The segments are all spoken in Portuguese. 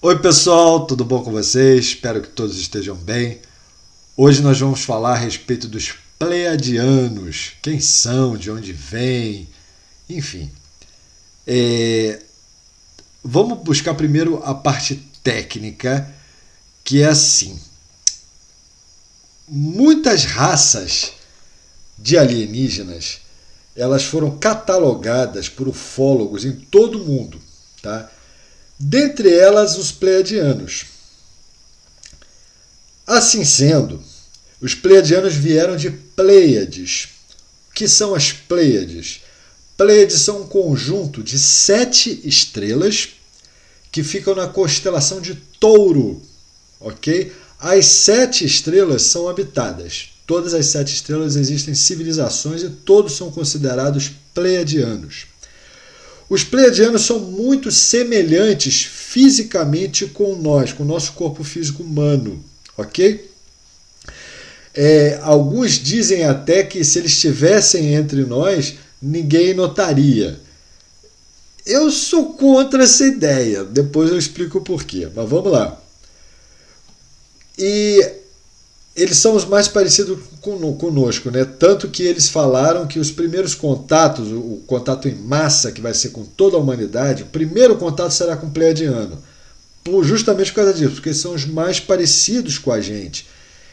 Oi pessoal, tudo bom com vocês? Espero que todos estejam bem. Hoje nós vamos falar a respeito dos pleiadianos. Quem são, de onde vêm, enfim. Vamos buscar primeiro a parte técnica, que é assim. Muitas raças de alienígenas, elas foram catalogadas por ufólogos em todo o mundo, tá? Dentre elas, os pleiadianos. Assim sendo, os pleiadianos vieram de Pleiades. O que são as Pleiades? Pleiades são um conjunto de 7 estrelas que ficam na constelação de Touro, ok? As 7 estrelas são habitadas. Todas as 7 estrelas existem civilizações e todos são considerados pleiadianos. Os pleiadianos são muito semelhantes fisicamente com nós, com o nosso corpo físico humano, ok? Alguns dizem até que se eles estivessem entre nós, ninguém notaria. Eu sou contra essa ideia, depois eu explico o porquê, mas vamos lá. E eles são os mais parecidos conosco, né? Tanto que eles falaram que os primeiros contatos, o contato em massa que vai ser com toda a humanidade, o primeiro contato será com o pleiadiano, justamente por causa disso, porque eles são os mais parecidos com a gente.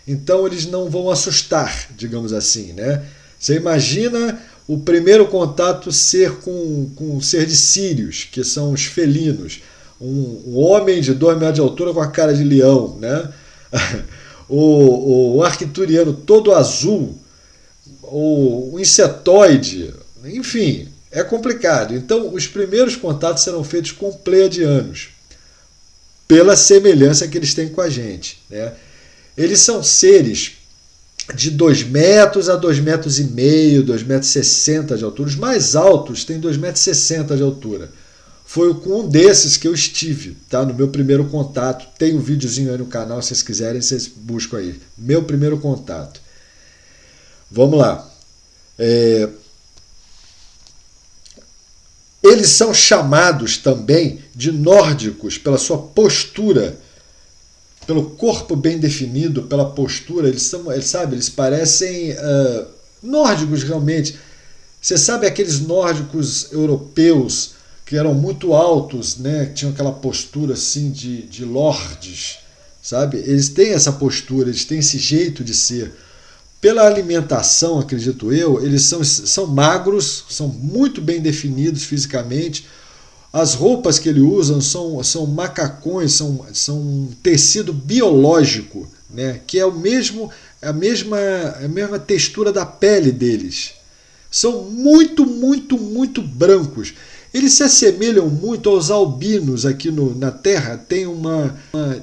Então eles não vão assustar, digamos assim, né? Você imagina o primeiro contato ser com um ser de Sírios, que são os felinos, um homem de 2 metros de altura com a cara de leão, né? O arcturiano todo azul, o insetoide, enfim, é complicado. Então, os primeiros contatos serão feitos com pleiadianos, pela semelhança que eles têm com a gente, né? Eles são seres de 2 metros a 2,5 metros, 2,60 metros de altura. Os mais altos têm 2,60 metros de altura. Foi com um desses que eu estive, tá? No meu primeiro contato. Tem um videozinho aí no canal, se vocês quiserem, vocês buscam aí. Meu primeiro contato. Vamos lá. Eles são chamados também de nórdicos pela sua postura, pelo corpo bem definido, pela postura. Eles parecem nórdicos realmente. Você sabe aqueles nórdicos europeus que eram muito altos, né? Que tinham aquela postura assim de lordes, sabe? Eles têm essa postura, eles têm esse jeito de ser. Pela alimentação, acredito eu, eles são magros, são muito bem definidos fisicamente. As roupas que eles usam são macacões, são um tecido biológico, né? Que é a mesma textura da pele deles. São muito, muito, muito brancos. Eles se assemelham muito aos albinos aqui na Terra. Tem uma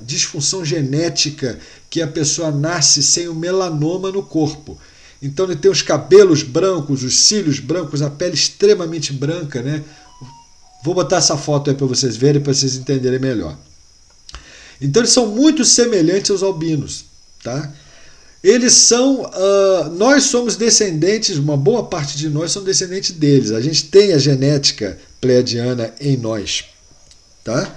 disfunção genética que a pessoa nasce sem o melanoma no corpo. Então ele tem os cabelos brancos, os cílios brancos, a pele extremamente branca, né? Vou botar essa foto aí para vocês verem, para vocês entenderem melhor. Então eles são muito semelhantes aos albinos, tá? Eles são, nós somos descendentes, uma boa parte de nós são descendentes deles. A gente tem a genética pleiadiana em nós, tá?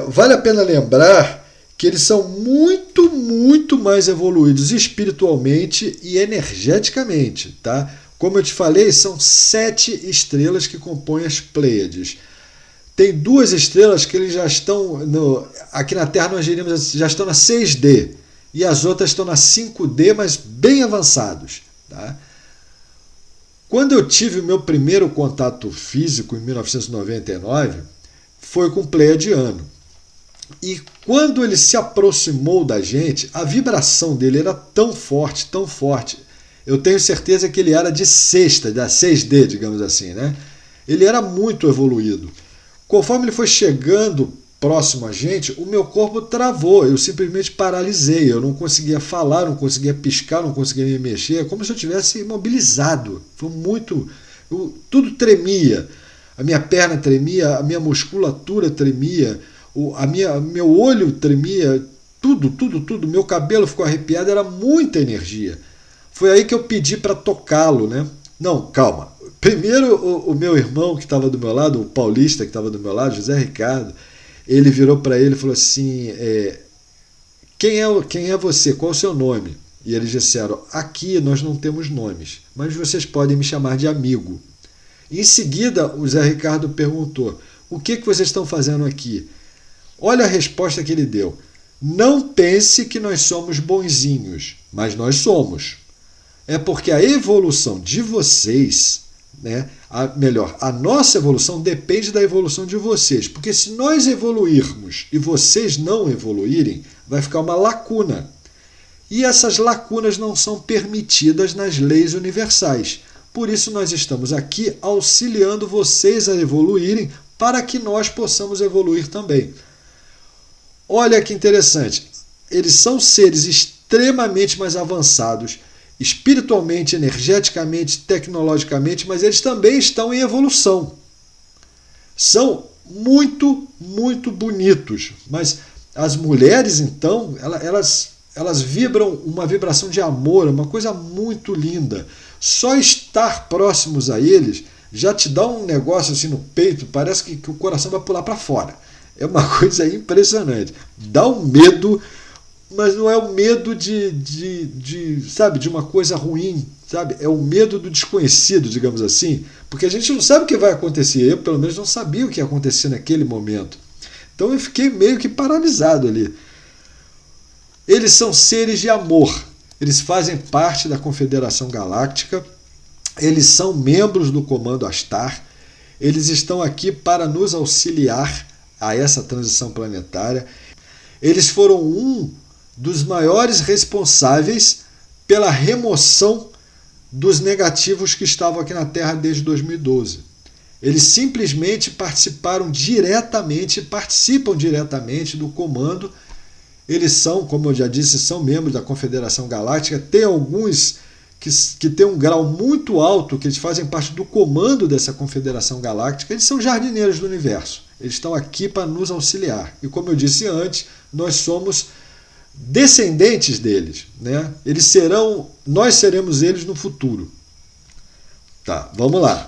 Vale a pena lembrar que eles são muito, muito mais evoluídos espiritualmente e energeticamente, tá? Como eu te falei, são 7 estrelas que compõem as Pleiades. Tem 2 estrelas que eles já estão, aqui na Terra nós diríamos, já estão na 6D. E as outras estão na 5D, mas bem avançados, tá? Quando eu tive o meu primeiro contato físico, em 1999, foi com o pleiadiano. E quando ele se aproximou da gente, a vibração dele era tão forte, tão forte. Eu tenho certeza que ele era de 6ª, da 6D, digamos assim, né? Ele era muito evoluído. Conforme ele foi chegando próximo a gente, o meu corpo travou, eu simplesmente paralisei, eu não conseguia falar, não conseguia piscar, não conseguia me mexer, como se eu tivesse imobilizado. Foi muito... tudo tremia, a minha perna tremia, a minha musculatura tremia, meu olho tremia, tudo, meu cabelo ficou arrepiado, era muita energia. Foi aí que eu pedi para tocá-lo, né? Não, calma. Primeiro o meu irmão que estava do meu lado, o paulista que estava do meu lado, José Ricardo, ele virou para ele e falou assim, quem é você? Qual é o seu nome? E eles disseram, aqui nós não temos nomes, mas vocês podem me chamar de amigo. Em seguida, o Zé Ricardo perguntou, o que vocês estão fazendo aqui? Olha a resposta que ele deu. Não pense que nós somos bonzinhos, mas nós somos. É porque a evolução de vocês, né, a nossa evolução depende da evolução de vocês. Porque se nós evoluirmos e vocês não evoluírem, vai ficar uma lacuna. E essas lacunas não são permitidas nas leis universais. Por isso nós estamos aqui auxiliando vocês a evoluírem para que nós possamos evoluir também. Olha que interessante. Eles são seres extremamente mais avançados, espiritualmente, energeticamente, tecnologicamente, mas eles também estão em evolução. São muito, muito bonitos. Mas as mulheres, então, elas vibram uma vibração de amor, uma coisa muito linda. Só estar próximos a eles já te dá um negócio assim no peito, parece que o coração vai pular para fora. É uma coisa impressionante. Dá um medo, mas não é o medo sabe, de uma coisa ruim, sabe? É o medo do desconhecido, digamos assim, porque a gente não sabe o que vai acontecer. Eu, pelo menos, não sabia o que ia acontecer naquele momento. Então eu fiquei meio que paralisado ali. Eles são seres de amor. Eles fazem parte da Confederação Galáctica. Eles são membros do Comando Astar. Eles estão aqui para nos auxiliar a essa transição planetária. Eles foram um dos maiores responsáveis pela remoção dos negativos que estavam aqui na Terra desde 2012. Eles simplesmente participam diretamente do comando. Eles são, como eu já disse, são membros da Confederação Galáctica. Tem alguns que têm um grau muito alto, que eles fazem parte do comando dessa Confederação Galáctica. Eles são jardineiros do universo. Eles estão aqui para nos auxiliar. E como eu disse antes, nós somos descendentes deles, né? Nós seremos eles no futuro. Tá, vamos lá.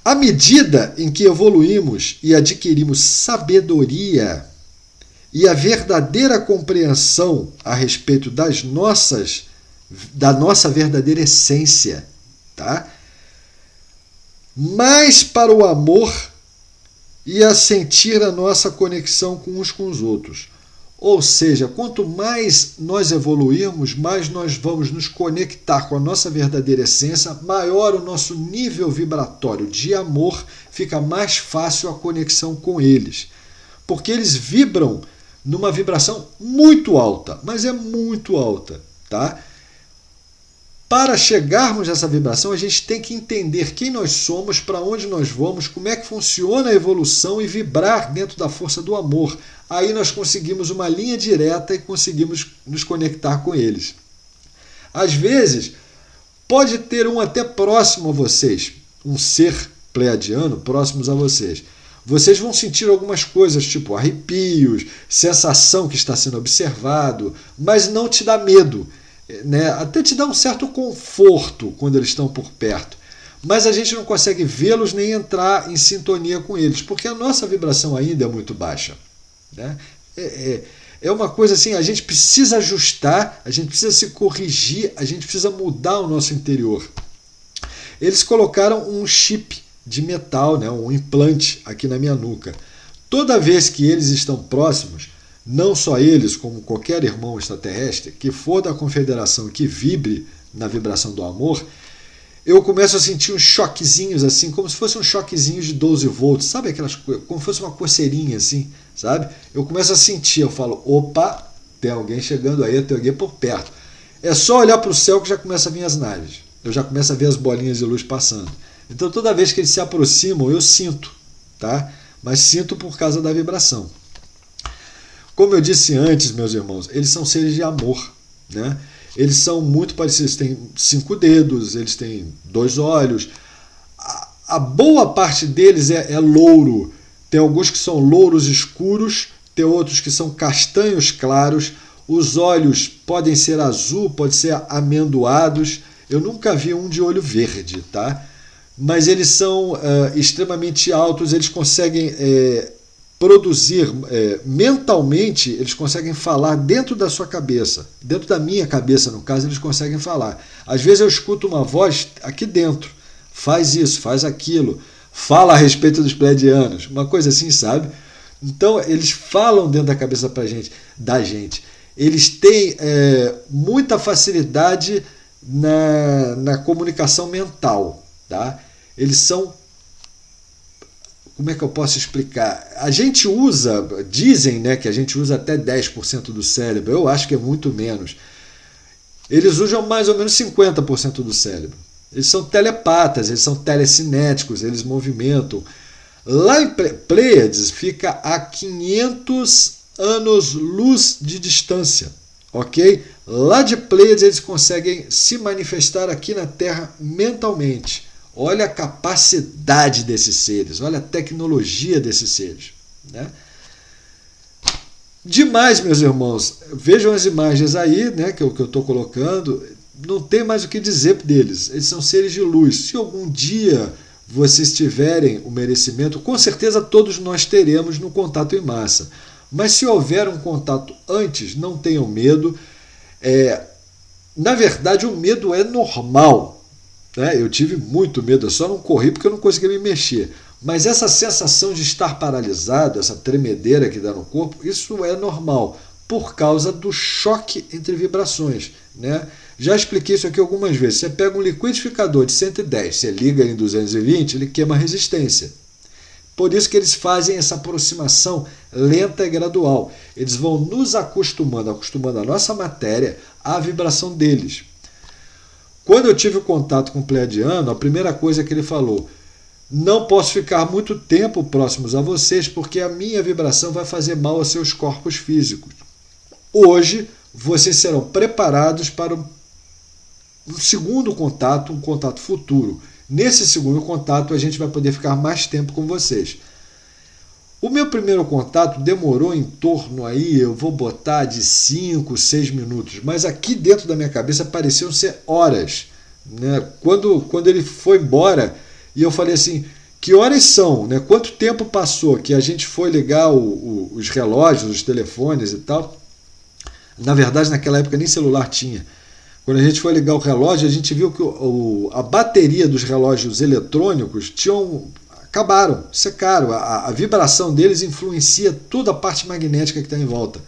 À medida em que evoluímos e adquirimos sabedoria e a verdadeira compreensão a respeito da nossa verdadeira essência, tá? Mais para o amor e a sentir a nossa conexão com uns com os outros. Ou seja, quanto mais nós evoluirmos, mais nós vamos nos conectar com a nossa verdadeira essência, maior o nosso nível vibratório de amor, fica mais fácil a conexão com eles. Porque eles vibram numa vibração muito alta, mas é muito alta, tá? Para chegarmos a essa vibração, a gente tem que entender quem nós somos, para onde nós vamos, como é que funciona a evolução e vibrar dentro da força do amor. Aí nós conseguimos uma linha direta e conseguimos nos conectar com eles. Às vezes, pode ter um até próximo a vocês, um ser pleiadiano próximos a vocês. Vocês vão sentir algumas coisas, tipo arrepios, sensação que está sendo observado, mas não te dá medo. Né? Até te dá um certo conforto quando eles estão por perto. Mas a gente não consegue vê-los nem entrar em sintonia com eles, porque a nossa vibração ainda é muito baixa. Né? É uma coisa assim, a gente precisa ajustar, a gente precisa se corrigir, a gente precisa mudar o nosso interior. Eles colocaram um chip de metal, né? Um implante aqui na minha nuca. Toda vez que eles estão próximos, não só eles, como qualquer irmão extraterrestre que for da confederação que vibre na vibração do amor, eu começo a sentir uns choquezinhos assim, como se fosse um choquezinho de 12 volts, sabe aquelas coisas, como se fosse uma coceirinha assim, sabe? Eu começo a sentir, eu falo, opa, tem alguém chegando aí, tem alguém por perto. É só olhar para o céu que já começa a vir as naves, eu já começo a ver as bolinhas de luz passando. Então toda vez que eles se aproximam, eu sinto, tá? Mas sinto por causa da vibração. Como eu disse antes, meus irmãos, eles são seres de amor, né? Eles são muito parecidos, têm 5 dedos, eles têm 2 olhos. A boa parte deles é louro. Tem alguns que são louros escuros, tem outros que são castanhos claros. Os olhos podem ser azul, podem ser amendoados. Eu nunca vi um de olho verde, tá? mas eles são extremamente altos, eles conseguem produzir mentalmente, eles conseguem falar dentro da sua cabeça, dentro da minha cabeça, no caso, eles conseguem falar. Às vezes eu escuto uma voz aqui dentro, faz isso, faz aquilo, fala a respeito dos pleiadianos, uma coisa assim, sabe? Então eles falam dentro da cabeça da gente. Eles têm muita facilidade na comunicação mental, tá? Eles são, como é que eu posso explicar? A gente usa, dizem, né, que a gente usa até 10% do cérebro, eu acho que é muito menos. Eles usam mais ou menos 50% do cérebro. Eles são telepatas, eles são telecinéticos, eles movimentam. Lá em Pleiades fica a 500 anos-luz de distância, ok? Lá de Pleiades eles conseguem se manifestar aqui na Terra mentalmente. Olha a capacidade desses seres, olha a tecnologia desses seres, né? Demais, meus irmãos. Vejam as imagens aí, né, que eu estou colocando. Não tem mais o que dizer deles. Eles são seres de luz. Se algum dia vocês tiverem o merecimento, com certeza todos nós teremos no contato em massa. Mas se houver um contato antes, não tenham medo. Na verdade, o medo é normal. Eu tive muito medo, eu só não corri porque eu não conseguia me mexer. Mas essa sensação de estar paralisado, essa tremedeira que dá no corpo, isso é normal, por causa do choque entre vibrações, né? Já expliquei isso aqui algumas vezes. Você pega um liquidificador de 110, você liga em 220, ele queima a resistência. Por isso que eles fazem essa aproximação lenta e gradual. Eles vão nos acostumando a nossa matéria à vibração deles. Quando eu tive o contato com o pleiadiano, a primeira coisa que ele falou: não posso ficar muito tempo próximos a vocês porque a minha vibração vai fazer mal aos seus corpos físicos. Hoje, vocês serão preparados para um segundo contato, um contato futuro. Nesse segundo contato, a gente vai poder ficar mais tempo com vocês. O meu primeiro contato demorou em torno aí, eu vou botar de 5, 6 minutos, mas aqui dentro da minha cabeça pareciam ser horas, né? Quando ele foi embora, e eu falei assim, que horas são, né? Quanto tempo passou que a gente foi ligar os relógios, os telefones e tal. Na verdade, naquela época nem celular tinha. Quando a gente foi ligar o relógio, a gente viu que a bateria dos relógios eletrônicos acabaram, secaram. A vibração deles influencia toda a parte magnética que está em volta.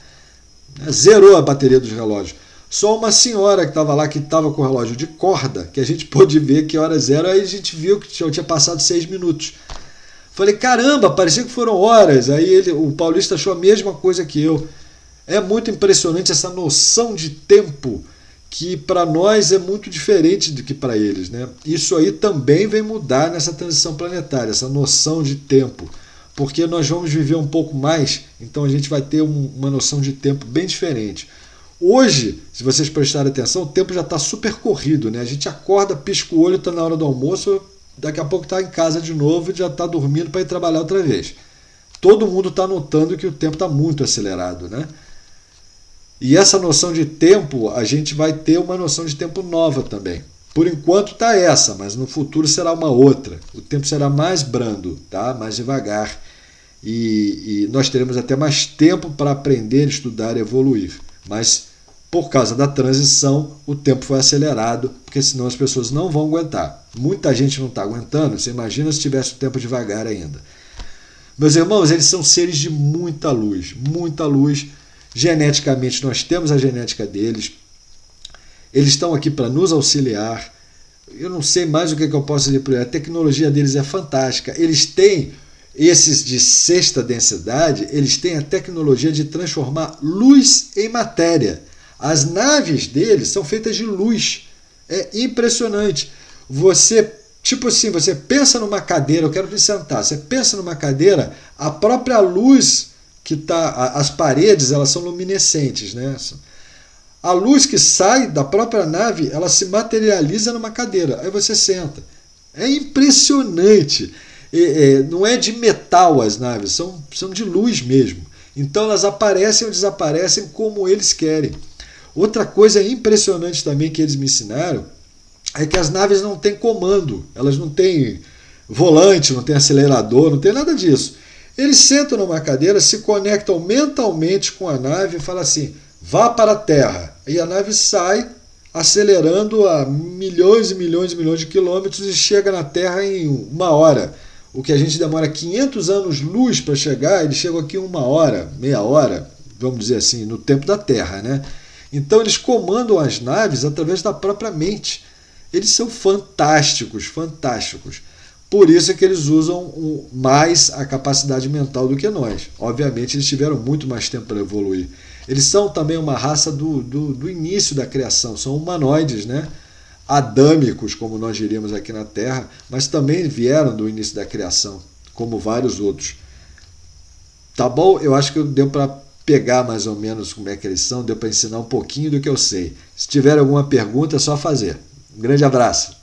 Zerou a bateria dos relógios. Só uma senhora que estava lá, que estava com o relógio de corda, que a gente pôde ver que horas eram, aí a gente viu que já tinha passado 6 minutos. Falei, caramba, parecia que foram horas. Aí o paulista achou a mesma coisa que eu. É muito impressionante essa noção de tempo, que para nós é muito diferente do que para eles, né? Isso aí também vem mudar nessa transição planetária, essa noção de tempo, porque nós vamos viver um pouco mais, então a gente vai ter uma noção de tempo bem diferente. Hoje, se vocês prestarem atenção, o tempo já está super corrido, né? A gente acorda, pisca o olho, está na hora do almoço, daqui a pouco está em casa de novo e já está dormindo para ir trabalhar outra vez. Todo mundo está notando que o tempo está muito acelerado, né? E essa noção de tempo, a gente vai ter uma noção de tempo nova também. Por enquanto está essa, mas no futuro será uma outra. O tempo será mais brando, tá? Mais devagar. E nós teremos até mais tempo para aprender, estudar e evoluir. Mas, por causa da transição, o tempo foi acelerado, porque senão as pessoas não vão aguentar. Muita gente não está aguentando, você imagina se tivesse o tempo devagar ainda. Meus irmãos, eles são seres de muita luz, muita luz. Geneticamente, nós temos a genética deles. Eles estão aqui para nos auxiliar. Eu não sei mais o que eu posso dizer para eles. A tecnologia deles é fantástica. Eles têm, esses de sexta densidade, eles têm a tecnologia de transformar luz em matéria. As naves deles são feitas de luz. É impressionante. Você, tipo assim, você pensa numa cadeira, eu quero te sentar, você pensa numa cadeira, a própria luz que tá, as paredes, elas são luminescentes, né? A luz que sai da própria nave, ela se materializa numa cadeira, aí você senta. É impressionante. Não é de metal as naves, são de luz mesmo. Então elas aparecem ou desaparecem como eles querem. Outra coisa impressionante também que eles me ensinaram é que as naves não têm comando, elas não têm volante, não têm acelerador, não tem nada disso. Eles sentam numa cadeira, se conectam mentalmente com a nave e falam assim, vá para a Terra. E a nave sai acelerando a milhões e milhões e milhões de quilômetros e chega na Terra em 1 hora. O que a gente demora 500 anos-luz para chegar, eles chegam aqui em 1 hora, meia hora, vamos dizer assim, no tempo da Terra, né? Então eles comandam as naves através da própria mente. Eles são fantásticos, fantásticos. Por isso é que eles usam mais a capacidade mental do que nós. Obviamente eles tiveram muito mais tempo para evoluir. Eles são também uma raça do início da criação, são humanoides, né? Adâmicos, como nós diríamos aqui na Terra, mas também vieram do início da criação, como vários outros. Tá bom? Eu acho que deu para pegar mais ou menos como é que eles são, deu para ensinar um pouquinho do que eu sei. Se tiver alguma pergunta, é só fazer. Um grande abraço.